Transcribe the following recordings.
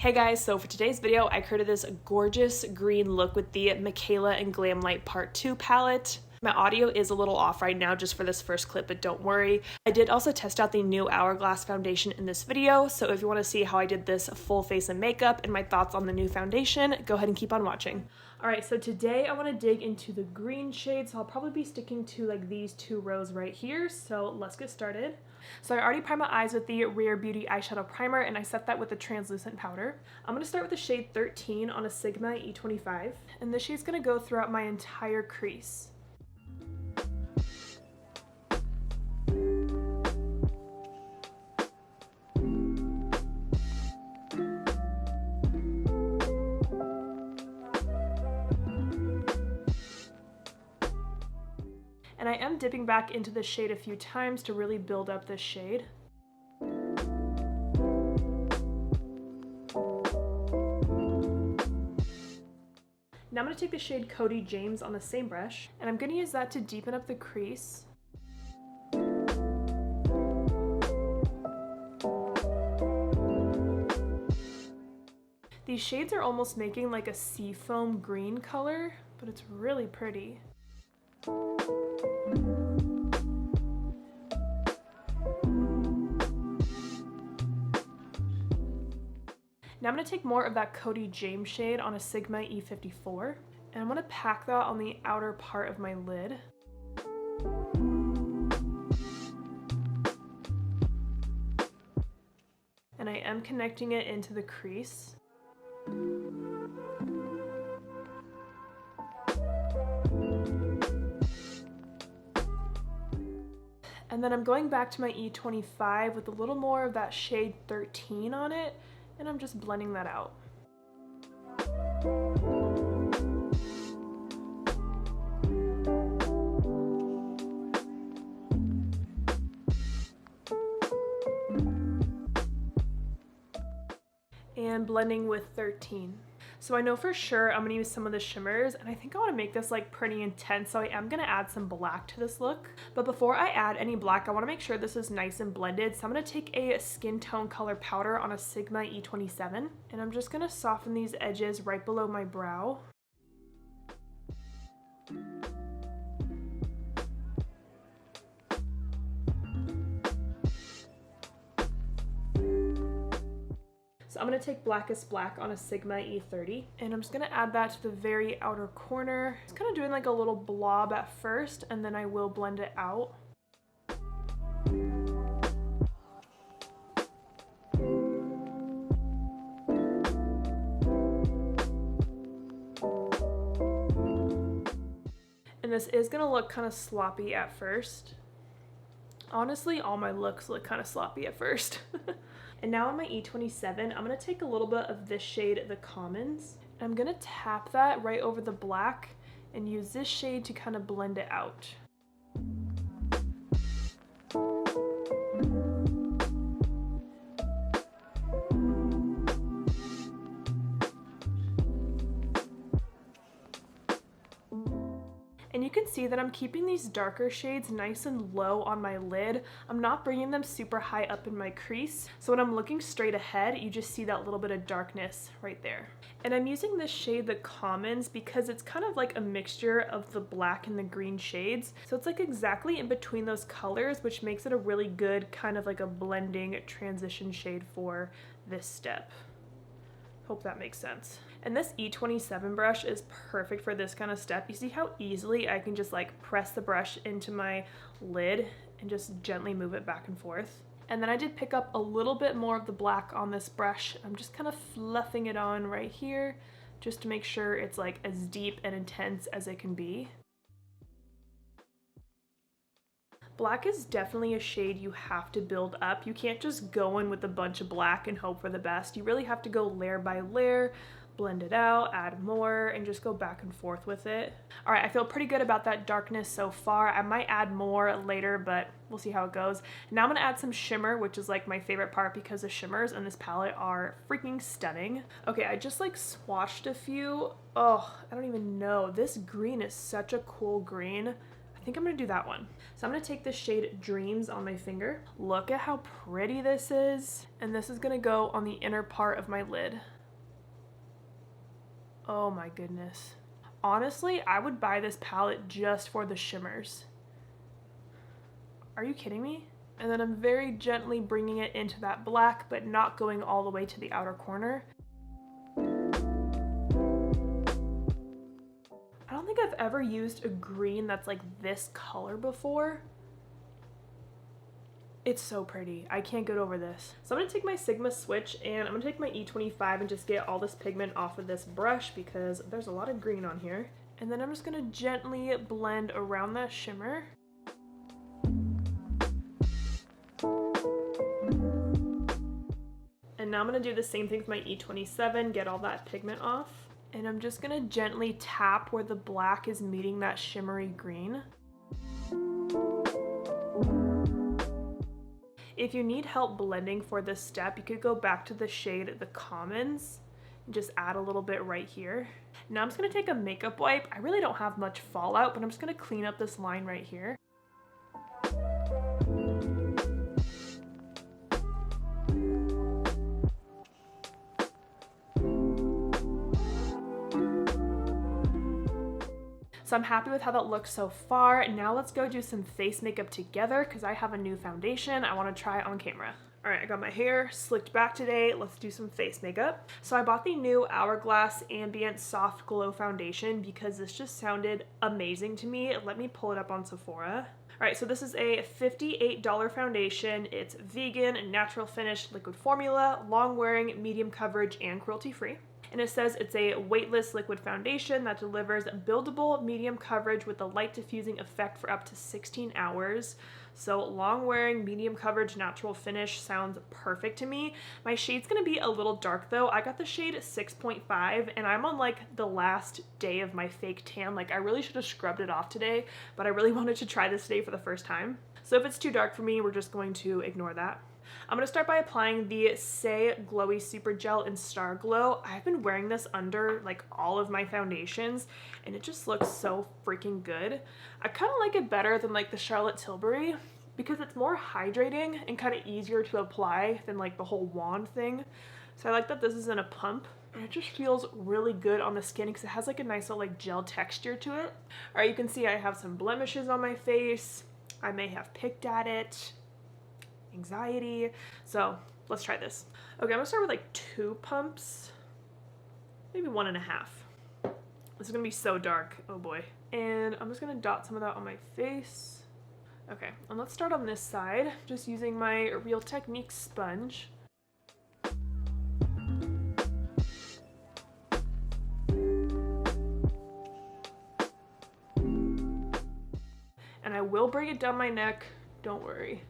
Hey guys, so for today's video, I created this gorgeous green look with the Mikayla and Glamlite Part 2 palette. My audio is a little off right now just for this first clip, but don't worry. I did also test out the new Hourglass foundation in this video, so if you want to see how I did this full face of makeup and my thoughts on the new foundation, go ahead and keep on watching. Alright, so today I want to dig into the green shade, so I'll probably be sticking to like these two rows right here, so let's get started. So I already primed my eyes with the Rare Beauty eyeshadow primer, and I set that with a translucent powder. I'm going to start with the shade 13 on a Sigma E25, and this shade's going to go throughout my entire crease. And I am dipping back into the shade a few times to really build up this shade. Now I'm going to take the shade Cody James on the same brush, and I'm going to use that to deepen up the crease. These shades are almost making like a seafoam green color, but it's really pretty. Now I'm going to take more of that Cody James shade on a Sigma E54, and I'm going to pack that on the outer part of my lid. And I am connecting it into the crease. And then I'm going back to my E25 with a little more of that shade 13 on it, and I'm just blending that out. And blending with 13. So I know for sure I'm going to use some of the shimmers, and I think I want to make this like pretty intense, so I am going to add some black to this look. But before I add any black, I want to make sure this is nice and blended, so I'm going to take a skin tone color powder on a Sigma E27, and I'm just going to soften these edges right below my brow. So I'm going to take Blackest Black on a Sigma E30, and I'm just going to add that to the very outer corner. It's kind of doing like a little blob at first, and then I will blend it out. And this is going to look kind of sloppy at first. Honestly, all my looks look kind of sloppy at first. And now on my E27, I'm going to take a little bit of this shade, the Commons, and I'm going to tap that right over the black and use this shade to kind of blend it out. And you can see that I'm keeping these darker shades nice and low on my lid. I'm not bringing them super high up in my crease. So when I'm looking straight ahead, you just see that little bit of darkness right there. And I'm using this shade, the Commons, because it's kind of like a mixture of the black and the green shades. So it's like exactly in between those colors, which makes it a really good kind of like a blending transition shade for this step. Hope that makes sense. And this E27 brush is perfect for this kind of step. You see how easily I can just like press the brush into my lid and just gently move it back and forth. And then I did pick up a little bit more of the black on this brush. I'm just kind of fluffing it on right here just to make sure it's like as deep and intense as it can be. Black is definitely a shade you have to build up. You can't just go in with a bunch of black and hope for the best. You really have to go layer by layer, blend it out, add more, and just go back and forth with it. All right, I feel pretty good about that darkness so far. I might add more later, but we'll see how it goes. Now I'm gonna add some shimmer, which is like my favorite part because the shimmers in this palette are freaking stunning. Okay, I just like swatched a few. Oh, I don't even know. This green is such a cool green. I think I'm gonna do that one. So I'm gonna take this shade Dreams on my finger. Look at how pretty this is. And this is gonna go on the inner part of my lid. Oh my goodness. Honestly, I would buy this palette just for the shimmers. Are you kidding me? And then I'm very gently bringing it into that black, but not going all the way to the outer corner. I don't think I've ever used a green that's like this color before. It's so pretty. I can't get over this. So I'm gonna take my Sigma switch and I'm gonna take my E25 and just get all this pigment off of this brush because there's a lot of green on here. And then I'm just gonna gently blend around that shimmer. And now I'm gonna do the same thing with my E27, get all that pigment off. And I'm just gonna gently tap where the black is meeting that shimmery green. If you need help blending for this step, you could go back to the shade The Commons and just add a little bit right here. Now I'm just gonna take a makeup wipe. I really don't have much fallout, but I'm just gonna clean up this line right here. So I'm happy with how that looks so far. Now let's go do some face makeup together because I have a new foundation I want to try on camera. All right, I got my hair slicked back today. Let's do some face makeup. So I bought the new Hourglass Ambient Soft Glow Foundation because this just sounded amazing to me. Let me pull it up on Sephora. All right, so this is a $58 foundation. It's vegan, natural finish, liquid formula, long wearing, medium coverage, and cruelty free. And it says it's a weightless liquid foundation that delivers buildable medium coverage with a light diffusing effect for up to 16 hours. So long wearing, medium coverage, natural finish sounds perfect to me. My shade's gonna be a little dark though. I got the shade 6.5 and I'm on like the last day of my fake tan. Like I really should have scrubbed it off today, but I really wanted to try this today for the first time. So if it's too dark for me, we're just going to ignore that. I'm gonna start by applying the Saie Glowy Super Gel in Star Glow. I've been wearing this under like all of my foundations and it just looks so freaking good. I kind of like it better than like the Charlotte Tilbury because it's more hydrating and kind of easier to apply than like the whole wand thing. So I like that this is in a pump and it just feels really good on the skin because it has like a nice little like gel texture to it. All right, you can see I have some blemishes on my face. I may have picked at it. Anxiety. So let's try this. Okay, I'm gonna start with like 2 pumps, maybe 1.5. This is gonna be so dark, oh boy. And I'm just gonna dot some of that on my face. Okay, and let's start on this side, just using my Real Techniques sponge. And I will bring it down my neck, don't worry.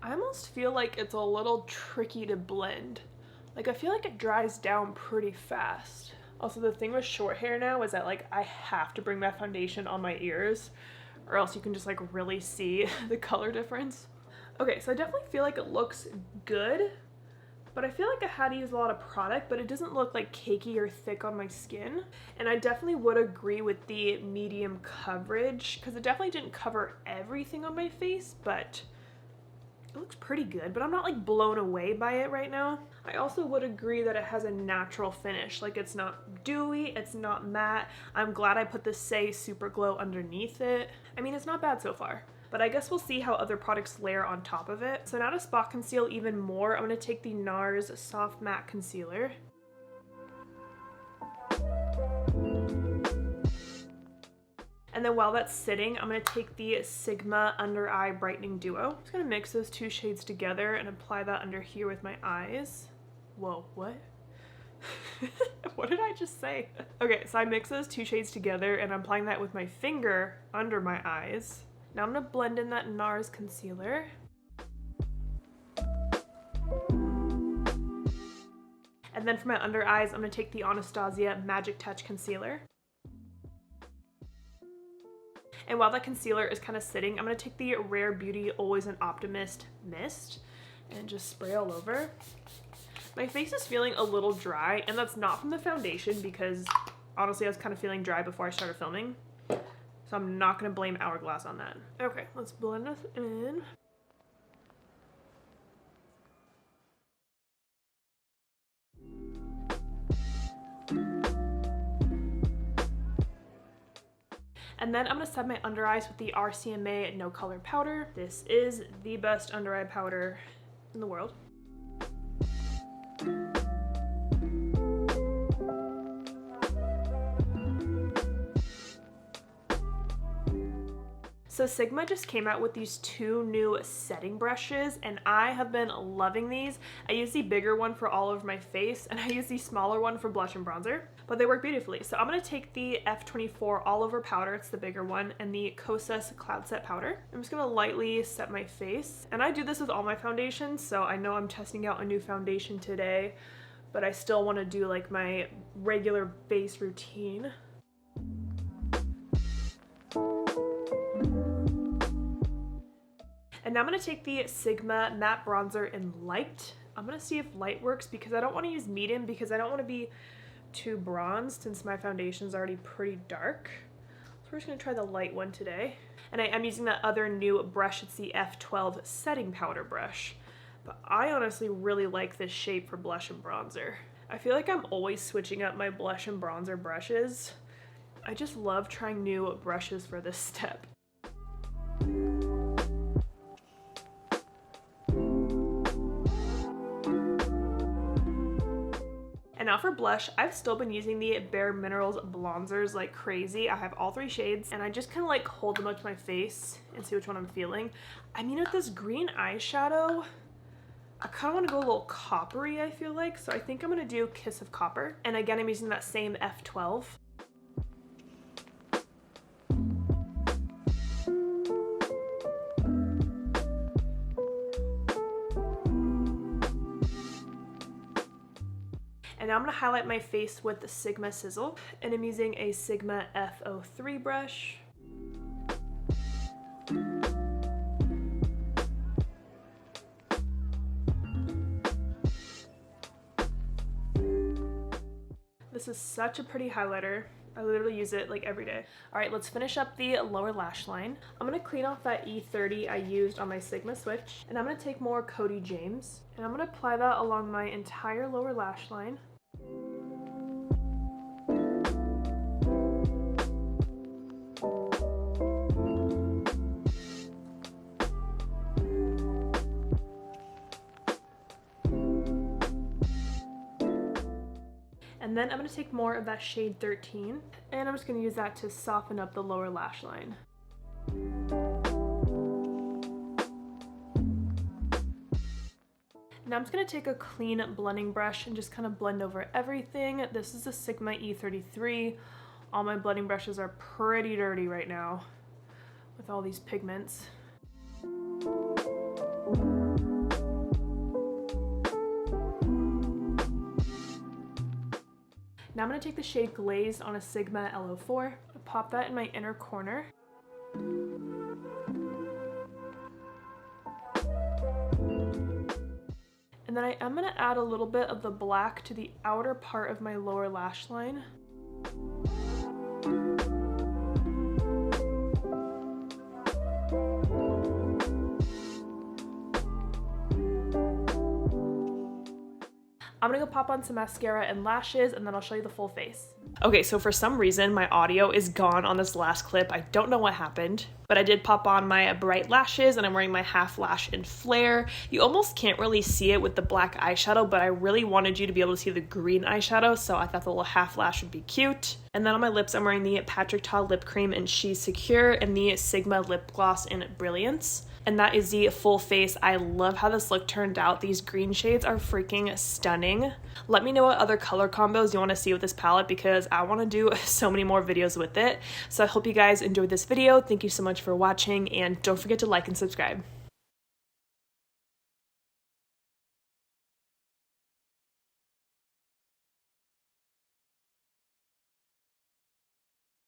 I almost feel like it's a little tricky to blend. Like I feel like it dries down pretty fast. Also the thing with short hair now is that like I have to bring that foundation on my ears or else you can just like really see the color difference. Okay, so I definitely feel like it looks good, but I feel like I had to use a lot of product, but it doesn't look like cakey or thick on my skin. And I definitely would agree with the medium coverage because it definitely didn't cover everything on my face, but it looks pretty good, but I'm not like blown away by it right now. I also would agree that it has a natural finish. Like it's not dewy, it's not matte. I'm glad I put the Saie Super Glow underneath it. I mean, it's not bad so far, but I guess we'll see how other products layer on top of it. So now to spot conceal even more, I'm gonna take the NARS Soft Matte Concealer. And then while that's sitting, I'm gonna take the Sigma Under Eye Brightening Duo. I'm just gonna mix those 2 shades together and apply that under here with my eyes. Whoa, what? What did I just say? Okay, so I mix those 2 shades together and I'm applying that with my finger under my eyes. Now I'm gonna blend in that NARS concealer. And then for my under eyes, I'm gonna take the Anastasia Magic Touch Concealer. And while that concealer is kind of sitting, I'm going to take the Rare Beauty Always an Optimist Mist. and just spray all over. My face is feeling a little dry, and that's not from the foundation because honestly I was kind of feeling dry before I started filming. So I'm not going to blame Hourglass on that. Okay, let's blend this in. And then I'm going to set my under eyes with the RCMA No Color Powder. This is the best under eye powder in the world. So Sigma just came out with these two new setting brushes, and I have been loving these. I use the bigger one for all over my face, and I use the smaller one for blush and bronzer, but they work beautifully. So I'm going to take the F24 all over powder, it's the bigger one, and the Kosas Cloud Set powder. I'm just going to lightly set my face, and I do this with all my foundations, so I know I'm testing out a new foundation today, but I still want to do like my regular base routine. And now I'm going to take the Sigma Matte Bronzer in Light. I'm going to see if Light works because I don't want to use medium because I don't want to be too bronzed since my foundation's already pretty dark. So we're just going to try the light one today. And I am using that other new brush. It's the F12 Setting Powder brush. But I honestly really like this shape for blush and bronzer. I feel like I'm always switching up my blush and bronzer brushes. I just love trying new brushes for this step. And now for blush, I've still been using the bareMinerals blonzers like crazy. I have all three shades and I just kind of like hold them up to my face and see which one I'm feeling. I mean, with this green eyeshadow, I kind of want to go a little coppery, I feel like. So I think I'm going to do Kiss of Copper. And again, I'm using that same F12. And now I'm going to highlight my face with the Sigma Sizzle, and I'm using a Sigma F03 brush. This is such a pretty highlighter. I literally use it like every day. All right, let's finish up the lower lash line. I'm gonna clean off that E30 I used on my Sigma switch, and I'm gonna take more Cody James, and I'm gonna apply that along my entire lower lash line. And then I'm going to take more of that shade 13, and I'm just going to use that to soften up the lower lash line. Now I'm just going to take a clean blending brush and just kind of blend over everything. This is a Sigma E33. All my blending brushes are pretty dirty right now with all these pigments. Now I'm going to take the shade Glazed on a Sigma LO4, pop that in my inner corner. And then I am going to add a little bit of the black to the outer part of my lower lash line. I'm gonna go pop on some mascara and lashes, and then I'll show you the full face. Okay, so for some reason my audio is gone on this last clip. I don't know what happened, but I did pop on my bright lashes, and I'm wearing my half lash in Flair. You almost can't really see it with the black eyeshadow, but I really wanted you to be able to see the green eyeshadow, so I thought the little half lash would be cute. And then on my lips, I'm wearing the Patrick Ta lip cream in She's Secure and the Sigma lip gloss in Brilliance. And that is the full face. I love how this look turned out. These green shades are freaking stunning. Let me know what other color combos you want to see with this palette because I want to do so many more videos with it. So I hope you guys enjoyed this video. Thank you so much for watching, and don't forget to like and subscribe.